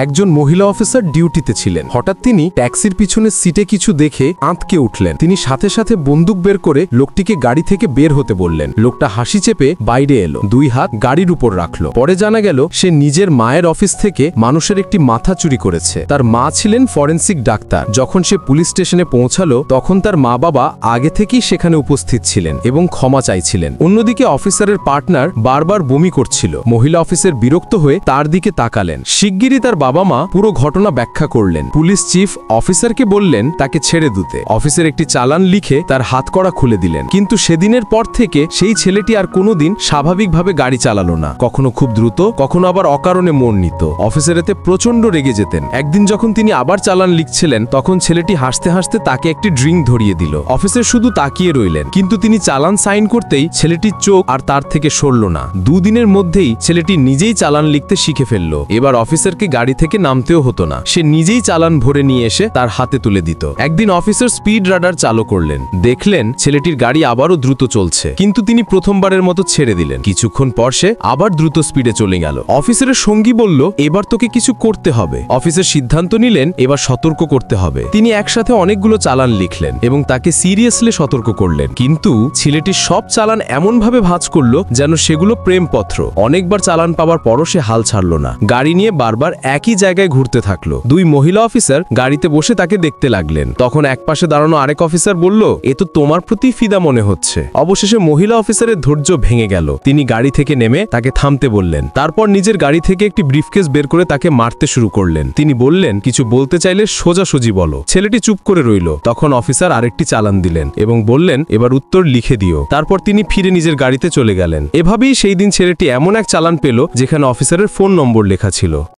একজন মহিলা অফিসার ডিউটিতে ছিলেন। হঠাৎ তিনি ট্যাক্সির পিছনের সিটে কিছু দেখে আঁতকে উঠলেন। তিনি সাথে সাথে বন্দুক বের করে লোকটিকে গাড়ি থেকে বের হতে বললেন। লোকটা হাসি চেপে বাইরে এলো, 2 হাত গাড়ির উপর রাখলো। পরে জানা গেল সে নিজের মায়ের অফিস থেকে মানুষের একটি মাথা চুরি করেছে। তার মা ছিলেন ফরেন্সিক ডাক্তার। যখন সে পুলিশ স্টেশনে পৌঁছালো তখন তার মা বাবা আগে থেকেই সেখানে উপস্থিত ছিলেন এবং ক্ষমা চাইছিলেন। অন্যদিকে অফিসারের পার্টনার বারবার বমি করছিল। মহিলা অফিসার বিরক্ত হয়ে তার দিকে তাকালেন। শিগগিরই তার বাবা মা পুরো ঘটনা ব্যাখ্যা করলেন। পুলিশ চিফ অফিসারকে বললেন তাকে ছেড়ে দিতে। অফিসার একটি চালান লিখে তার হাতকড়া খুলে দিলেন। কিন্তু সেদিনের পর থেকে সেই ছেলেটি আর কোনোদিন স্বাভাবিকভাবে গাড়ি চালালো না। কখনো খুব দ্রুত, কখনো আবার অকারণে মোড় নিত। অফিসার এতে প্রচন্ড রেগে যেতেন। একদিন যখন তিনি আবার চালান লিখছিলেন তখন ছেলেটি হাসতে হাসতে তাকে একটি ড্রিঙ্ক ধরিয়ে দিল। অফিসার শুধু তাকিয়ে রইলেন, কিন্তু তিনি চালান সাইন করতেই ছেলেটির চোখ আর তার থেকে সরল না। 2 দিনের মধ্যেই ছেলেটি নিজেই চালান লিখতে শিখে ফেলল। এবার অফিসারকে গাড়ি থেকে নামতেও হতো না, সে নিজেই চালান ভরে নিয়ে এসে তার হাতে তুলে দিত। একদিন অফিসার স্পিড রাডার চালু করলেন, দেখলেন ছেলেটির গাড়ি আবারও দ্রুত চলছে, কিন্তু তিনি প্রথমবারের মতো ছেড়ে দিলেন। কিছুক্ষণ পর সে আবার দ্রুত স্পিডে চলে গেল। অফিসারের সঙ্গী বলল, এবার তোকে কিছু করতে হবে। অফিসার সিদ্ধান্ত নিলেন এবার সতর্ক করতে হবে। তিনি একসাথে অনেকগুলো চালান লিখলেন এবং তাকে সিরিয়াসলি সতর্ক করলেন। কিন্তু ছেলেটির সব চালান এমনভাবে ভাঁজ করল যেন সেগুলো প্রেমপত্র। অনেকবার চালান পাওয়ার পরও সে হাল ছাড়ল না, গাড়ি নিয়ে বারবার একই জায়গায় ঘুরতে থাকলো। 2 মহিলা অফিসার গাড়িতে বসে তাকে দেখতে লাগলেন। তখন একপাশে দাঁড়ানো আরেক অফিসার বলল, এ তো তোমার প্রতি ফিদা মনে হচ্ছে। অবশেষে মহিলা অফিসারের ধৈর্য ভেঙে গেল। তিনি গাড়ি থেকে নেমে তাকে থামতে বললেন। তারপর নিজের গাড়ি থেকে একটি ব্রিফকেস বের করে তাকে মারতে শুরু করলেন। তিনি বললেন, কিছু বলতে চাইলে সোজাসুজি বলো। ছেলেটি চুপ করে রইল। তখন অফিসার আরেকটি চালান দিলেন এবং বললেন, এবার উত্তর লিখে দিও। তারপর তিনি ফিরে নিজের গাড়িতে চলে গেলেন। এভাবেই সেই দিন ছেলেটি এমন এক চালান পেল যেখানে অফিসারের ফোন নম্বর লেখা ছিল।